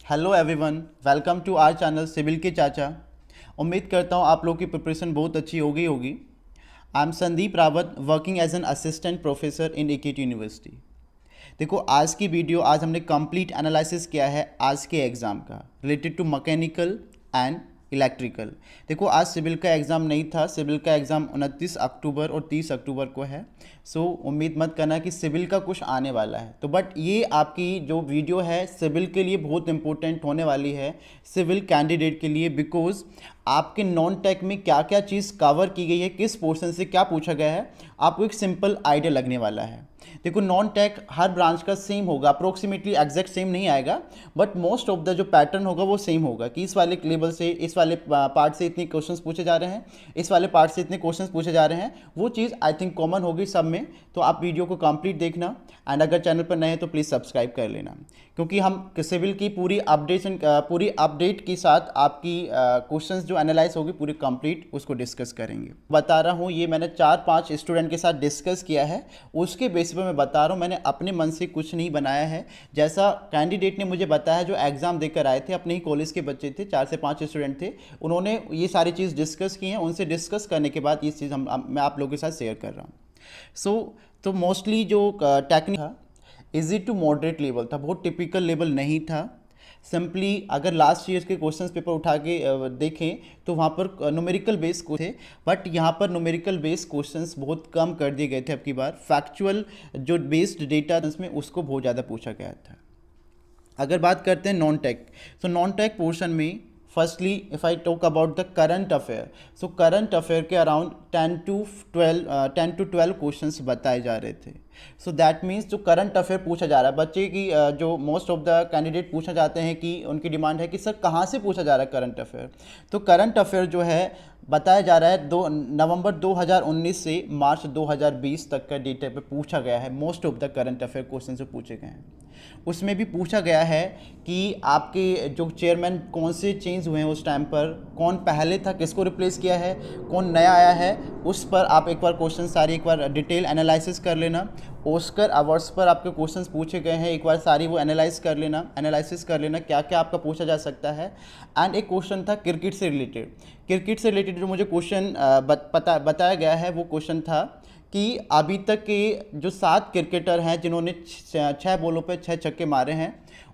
Hello everyone, welcome to our channel civil के चाचा। उम्मीद करता हूँ आप लोग की प्रिपरेशन बहुत अच्छी हो गई होगी। I am Sandeep Rawat, working as an assistant professor in AKT university. देखो, आज की वीडियो, आज हमने कंप्लीट एनालिसिस किया है आज के एग्ज़ाम का related to mechanical and electrical. देखो, आज सिविल का एग्ज़ाम नहीं था। सिविल का एग्ज़ाम 29 अक्टूबर और 30 अक्टूबर को है। सो उम्मीद मत करना कि सिविल का कुछ आने वाला है। तो बट ये आपकी जो वीडियो है सिविल के लिए बहुत इंपॉर्टेंट होने वाली है, सिविल कैंडिडेट के लिए, बिकॉज आपके नॉन टेक में क्या क्या चीज़ कवर की गई है, किस पोर्शन से क्या पूछा गया है, आपको एक सिंपल आइडिया लगने वाला है। देखो, नॉन टेक हर ब्रांच का सेम होगा, अप्रोक्सीमेटली एग्जैक्ट सेम नहीं आएगा, बट मोस्ट ऑफ द जो पैटर्न होगा वो सेम होगा कि इस वाले लेवल से, इस वाले पार्ट से इतने क्वेश्चंस पूछे जा रहे हैं, इस वाले पार्ट से इतने क्वेश्चंस पूछे जा रहे हैं। वो चीज़ आई थिंक कॉमन होगी सब में। तो आप वीडियो को कंप्लीट देखना, एंड अगर चैनल पर नए हैं तो प्लीज़ सब्सक्राइब कर लेना, क्योंकि हम सिविल की पूरी अपडेट के साथ आपकी क्वेश्चंस जो एनालाइज होगी पूरी कंप्लीट उसको डिस्कस करेंगे। बता रहा हूँ, ये मैंने 4-5 स्टूडेंट के साथ डिस्कस किया है, उसके बेसिस पर मैं बता रहा हूँ। मैंने अपने मन से कुछ नहीं बनाया है, जैसा कैंडिडेट ने मुझे बताया, जो एग्ज़ाम देकर आए थे, अपने ही कॉलेज के बच्चे थे, 4 से 5 स्टूडेंट थे, उन्होंने ये सारी चीज़ डिस्कस की हैं। उनसे डिस्कस करने के बाद ये चीज़ मैं आप लोगों के साथ शेयर कर रहा हूँ। तो मोस्टली जो टेक्निक था, इजी टू मॉडरेट लेवल था, बहुत टिपिकल लेवल नहीं था। सिंपली अगर लास्ट ईयर के क्वेश्चंस पेपर उठा के देखें तो वहाँ पर न्यूमेरिकल बेस को थे, बट यहाँ पर न्यूमेरिकल बेस क्वेश्चंस बहुत कम कर दिए गए थे। अब की बार फैक्चुअल जो बेस्ड डेटा उसमें उसको बहुत ज़्यादा पूछा गया था। अगर बात करते हैं नॉन टेक, तो नॉन टेक पोर्शन में firstly if I talk about the current affair, so current affair के अराउंड 10 to 12 क्वेश्चंस बताए जा रहे थे। सो दैट मीन्स जो करंट अफेयर पूछा जा रहा है बच्चे की, जो मोस्ट ऑफ द कैंडिडेट पूछा जाते हैं कि उनकी डिमांड है कि सर कहाँ से पूछा जा रहा है करंट अफेयर। तो करंट अफेयर जो है बताया जा रहा है 2 नवंबर 2019 से मार्च 2020 तक का डेटा पे पूछा गया है। Most of the current affair question जो पूछे गए हैं उसमें भी पूछा गया है कि आपके जो चेयरमैन कौन से चेंज हुए हैं उस टाइम पर, कौन पहले था, किसको रिप्लेस किया है, कौन नया आया है, उस पर आप एक बार क्वेश्चन सारी एक बार डिटेल एनालिसिस कर लेना। ऑस्कर अवार्ड्स पर आपके क्वेश्चंस पूछे गए हैं, एक बार सारी वो एनालिसिस कर लेना क्या क्या आपका पूछा जा सकता है। एंड एक क्वेश्चन था क्रिकेट से रिलेटेड जो मुझे क्वेश्चन बताया गया है, वो क्वेश्चन था कि अभी तक के जो 7 क्रिकेटर हैं जिन्होंने 6 बॉलों पे 6 छक्के मारे हैं,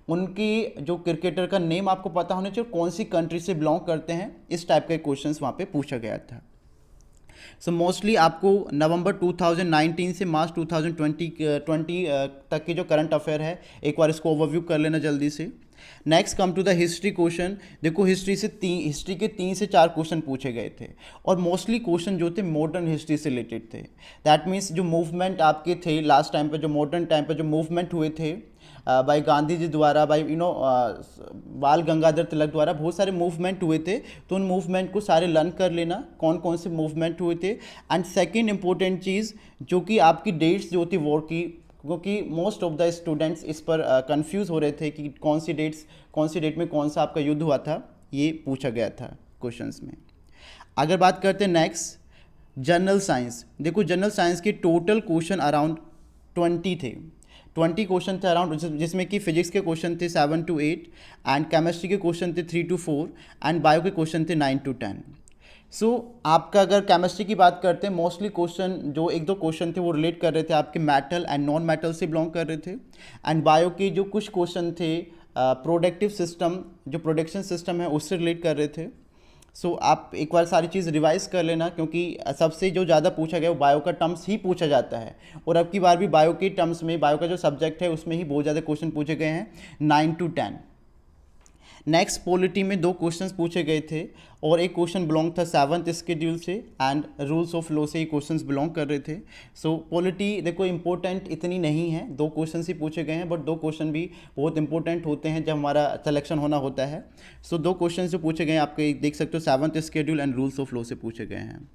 उनकी जो क्रिकेटर का नेम आपको पता होना चाहिए, कौन सी कंट्री से बिलोंग करते हैं। इस टाइप के क्वेश्चंस वहाँ पे पूछा गया था। सो मोस्टली आपको नवंबर 2019 से मार्च 2020 तक की जो करंट अफेयर है, एक बार इसको ओवरव्यू कर लेना जल्दी से। Next come to the history question. देखो, हिस्ट्री के 3 से 4 क्वेश्चन पूछे गए थे, और मोस्टली क्वेश्चन जो थे मॉडर्न हिस्ट्री से रिलेटेड थे। दैट मीन्स जो मूवमेंट आपके थे लास्ट टाइम पे, जो मॉडर्न टाइम पे जो मूवमेंट हुए थे बाई गांधी जी द्वारा, बाई बाल गंगाधर तिलक द्वारा, बहुत सारे मूवमेंट हुए थे। तो उन मूवमेंट को सारे लर्न कर लेना, कौन कौन से मूवमेंट हुए थे। एंड सेकेंड इंपॉर्टेंट चीज़ जो कि आपकी डेट्स जो थी वॉर की, क्योंकि मोस्ट ऑफ द स्टूडेंट्स इस पर कंफ्यूज हो रहे थे कि कौन सी डेट में कौन सा आपका युद्ध हुआ था, ये पूछा गया था क्वेश्चंस में। अगर बात करते हैं नेक्स्ट, जनरल साइंस। देखो, जनरल साइंस के टोटल क्वेश्चन अराउंड 20 थे, 20 क्वेश्चन थे अराउंड, जिसमें कि फिजिक्स के क्वेश्चन थे 7 to 8, एंड केमिस्ट्री के क्वेश्चन थे 3 to 4, एंड बायो के क्वेश्चन थे 9 to 10। सो आपका अगर केमिस्ट्री की बात करते हैं, मोस्टली क्वेश्चन जो 1-2 क्वेश्चन थे वो रिलेट कर रहे थे आपके मेटल एंड नॉन मेटल से बिलोंग कर रहे थे। एंड बायो के जो कुछ क्वेश्चन थे प्रोडक्टिव सिस्टम, जो प्रोडक्शन सिस्टम है उससे रिलेट कर रहे थे। सो आप एक बार सारी चीज़ रिवाइज कर लेना, क्योंकि सबसे जो ज़्यादा पूछा गया वो बायो का टर्म्स ही पूछा जाता है, और अब की बार भी बायो के टर्म्स में, बायो का जो सब्जेक्ट है उसमें ही बहुत ज़्यादा क्वेश्चन पूछे गए हैं, 9 to 10। नेक्स्ट, पॉलिटी में 2 क्वेश्चंस पूछे गए थे, और एक क्वेश्चन बिलोंग था 7th स्केड्यूल से, एंड रूल्स ऑफ लॉ से ये क्वेश्चंस बिलोंग कर रहे थे। सो पॉलिटी देखो इंपॉर्टेंट इतनी नहीं है, 2 क्वेश्चंस ही पूछे गए हैं, बट 2 क्वेश्चन भी बहुत इंपॉर्टेंट होते हैं जब हमारा सिलेक्शन होना होता है। सो 2 क्वेश्चन जो पूछे गए हैं आपके देख सकते हो, 7th schedule and rules of law से पूछे गए हैं।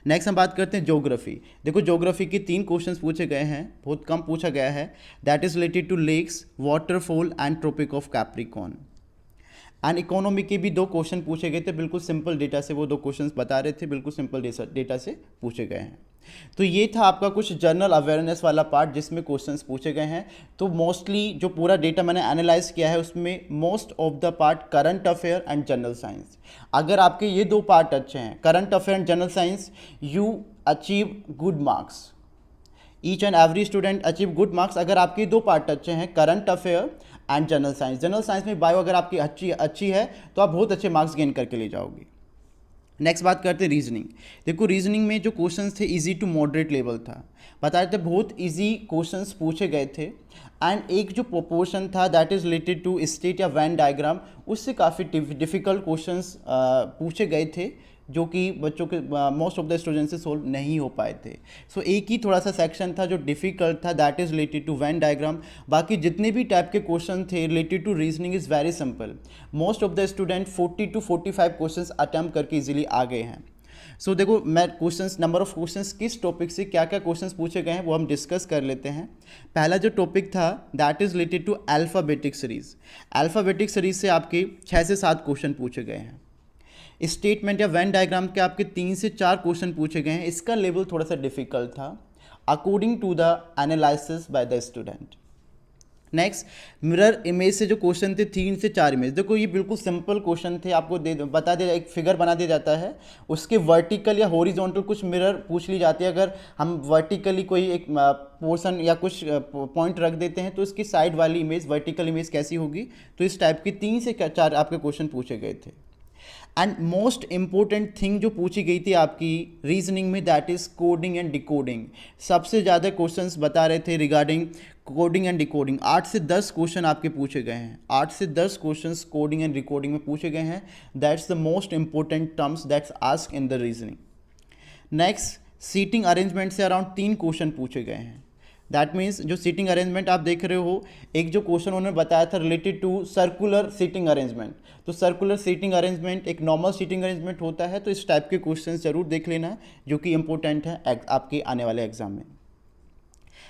नेक्स्ट हम बात करते हैं ज्योग्राफी। देखो, ज्योग्राफी के 3 क्वेश्चंस पूछे गए हैं, बहुत कम पूछा गया है। That is related to lakes, waterfall and tropic of Capricorn. And economy के भी 2 क्वेश्चन पूछे गए थे, बिल्कुल सिंपल डेटा से वो 2 क्वेश्चंस बता रहे थे, बिल्कुल सिंपल डेटा से पूछे गए हैं। तो ये था आपका कुछ जनरल अवेयरनेस वाला पार्ट जिसमें क्वेश्चंस पूछे गए हैं। तो मोस्टली जो पूरा डेटा मैंने एनालाइज किया है उसमें most of the part current affair and general science. अगर आपके ये दो पार्ट अच्छे हैं, current affair and general science, you achieve good marks, each and every student achieve good marks अगर आपके दो पार्ट अच्छे हैं, current affair and general science. General science में बायो अगर आपकी अच्छी है तो आप बहुत अच्छे मार्क्स गेन करके ले जाओगे। नेक्स्ट बात करते हैं रीजनिंग। देखो रीजनिंग में जो क्वेश्चंस थे इजी टू मॉडरेट लेवल था, बता रहे थे बहुत इजी क्वेश्चंस पूछे गए थे। एंड एक जो प्रोपोर्शन था that is related to state या वैन डायग्राम, उससे काफ़ी डिफ़िकल्ट क्वेश्चंस पूछे गए थे जो कि बच्चों के मोस्ट ऑफ द स्टूडेंट्स से सोल्व नहीं हो पाए थे। सो एक ही थोड़ा सा सेक्शन था जो डिफ़िकल्ट था, that is related to Venn diagram. बाकी जितने भी टाइप के क्वेश्चन थे related to reasoning is very simple. Most of the student 40 to 45 questions attempt करके इजीली आ गए हैं। सो देखो मैं क्वेश्चंस, नंबर ऑफ क्वेश्चंस किस टॉपिक से क्या क्या क्वेश्चंस पूछे गए हैं वो हम डिस्कस कर लेते हैं। पहला जो टॉपिक था that is related to alphabetic series. Alphabetic series से आपके 6 से 7 क्वेश्चन पूछे गए हैं। स्टेटमेंट या वेन डायग्राम के आपके 3 से 4 क्वेश्चन पूछे गए हैं। इसका लेवल थोड़ा सा डिफिकल्ट था according to the analysis by the student. Next mirror image से जो क्वेश्चन थे 3 से 4 इमेज। देखो ये बिल्कुल सिंपल क्वेश्चन थे, आपको बता दिया, एक फिगर बना दिया जाता है, उसके वर्टिकल या हॉरिजॉन्टल कुछ मिरर पूछ ली जाती है। अगर हम वर्टिकली कोई एक पोर्शन या कुछ पॉइंट रख देते हैं तो इसकी साइड वाली इमेज, वर्टिकल इमेज कैसी होगी, तो इस टाइप की 3 से 4 आपके क्वेश्चन पूछे गए थे। एंड मोस्ट इंपॉर्टेंट थिंग जो पूछी गई थी आपकी रीजनिंग में that is coding and decoding. सबसे ज़्यादा क्वेश्चंस बता रहे थे रिगार्डिंग कोडिंग एंड डिकोडिंग। 8 से 10 क्वेश्चन आपके पूछे गए हैं, 8 से 10 क्वेश्चंस कोडिंग एंड डिकोडिंग में पूछे गए हैं। That's the most important terms that's ask in the reasoning. Next seating arrangement से अराउंड 3 क्वेश्चन पूछे गए हैं। दैट मीन्स जो सीटिंग अरेंजमेंट आप देख रहे हो, एक जो क्वेश्चन उन्होंने बताया था related to circular seating arrangement, तो सर्कुलर सीटिंग अरेंजमेंट एक नॉर्मल सीटिंग अरेंजमेंट होता है। तो इस टाइप के क्वेश्चंस जरूर देख लेना जो कि इंपॉर्टेंट है आपके आने वाले एग्जाम में।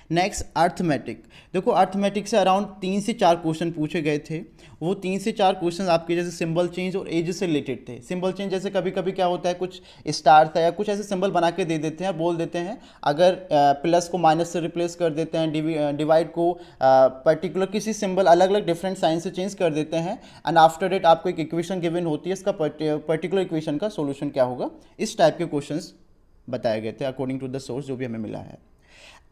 Next arithmetic. देखो अर्थमेटिक से अराउंड 3 से 4 क्वेश्चन पूछे गए थे। वो 3 से 4 क्वेश्चन आपके जैसे सिंबल चेंज और एज से रिलेटेड थे। सिंबल चेंज जैसे कभी कभी क्या होता है, कुछ स्टार था या कुछ ऐसे सिंबल बना के दे देते हैं और बोल देते हैं अगर प्लस को माइनस से रिप्लेस कर देते हैं, डिवाइड को पर्टिकुलर किसी सिंबल अलग अलग डिफरेंट साइन से चेंज कर देते हैं, एंड आफ्टर डेट आपको एक इक्वेशन गिवन होती है, इसका पर्टिकुलर इक्वेशन का सोल्यूशन क्या होगा। इस टाइप के क्वेश्चन बताए गए थे अकॉर्डिंग टू द सोर्स जो भी हमें मिला है।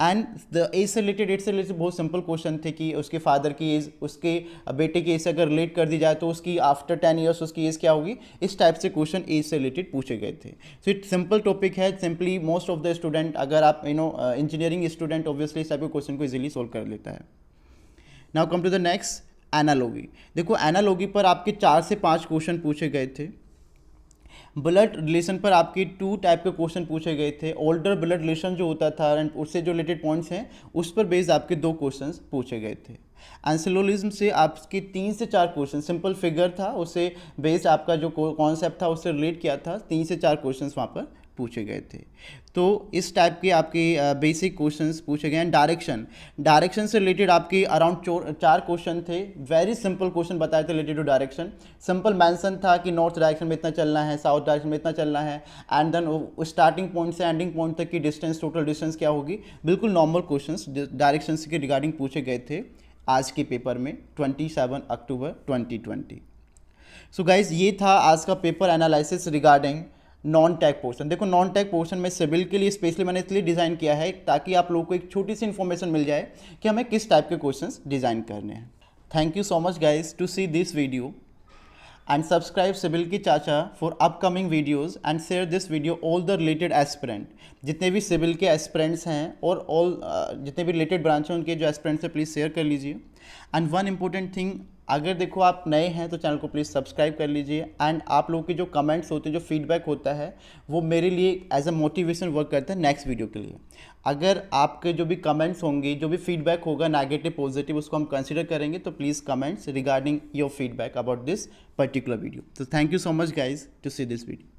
एंड द एज से रिलेटेड बहुत सिंपल क्वेश्चन थे कि उसके फादर की एज उसके बेटे की एज से अगर रिलेट कर दी जाए तो उसकी आफ्टर 10 ईयर्स उसकी एज क्या होगी। इस टाइप से क्वेश्चन एज से रिलेटेड पूछे गए थे। सो इट सिंपल टॉपिक है, simply most of the student, अगर आप इंजीनियरिंग स्टूडेंट ऑब्वियसली इस टाइप के क्वेश्चन को इजीली सोल्व कर लेता है। Now come to the next analogy. देखो एनालॉगी पर आपके 4 से 5 क्वेश्चन पूछे गए थे। ब्लड रिलेशन पर आपके 2 टाइप के क्वेश्चन पूछे गए थे। ओल्डर ब्लड रिलेशन जो होता था एंड उससे जो रिलेटेड पॉइंट्स हैं उस पर बेस्ड आपके 2 क्वेश्चंस पूछे गए थे। एंसिलोलिज्म से आपके 3 से 4 क्वेश्चन, सिंपल फिगर था उससे बेस्ड आपका जो कॉन्सेप्ट था उससे रिलेट किया था, 3 से 4 क्वेश्चंस वहाँ पर पूछे गए थे। तो इस टाइप के आपके बेसिक क्वेश्चंस पूछे गए हैं। डायरेक्शन से रिलेटेड आपके अराउंड 4 क्वेश्चन थे। वेरी सिंपल क्वेश्चन बताए थे related to direction. Simple mention था कि नॉर्थ डायरेक्शन में इतना चलना है, साउथ डायरेक्शन में इतना चलना है, एंड देन स्टार्टिंग पॉइंट से एंडिंग पॉइंट तक की डिस्टेंस, टोटल डिस्टेंस क्या होगी। बिल्कुल नॉर्मल क्वेश्चन डायरेक्शन के रिगार्डिंग पूछे गए थे आज के पेपर में 27 अक्टूबर 2020। सो गाइज ये था आज का paper analysis regarding non tag portion. देखो नॉन टैग पोर्शन में सिविल के लिए स्पेशली मैंने इसलिए डिज़ाइन किया है ताकि आप लोगों को एक छोटी सी इन्फॉर्मेशन मिल जाए कि हमें किस टाइप के क्वेश्चंस डिज़ाइन करने हैं। Thank you so much guys to see this video and subscribe civil की चाचा for upcoming videos and share this video all the related aspirant. जितने भी सिविल के एस्पिरेंट्स हैं और ऑल जितने भी रिलेटेड ब्रांच हैं उनके जो एस्पिरेंट्स हैं प्लीज़ शेयर कर लीजिए। एंड वन इम्पोर्टेंट थिंग, अगर देखो आप नए हैं तो चैनल को प्लीज़ सब्सक्राइब कर लीजिए। एंड आप लोगों के जो कमेंट्स होते हैं, जो फीडबैक होता है, वो मेरे लिए एज अ मोटिवेशन वर्क करता है नेक्स्ट वीडियो के लिए। अगर आपके जो भी कमेंट्स होंगे, जो भी फीडबैक होगा नेगेटिव पॉजिटिव, उसको हम कंसिडर करेंगे। तो please comments regarding your feedback about this particular video. तो thank you so much guys to see this video.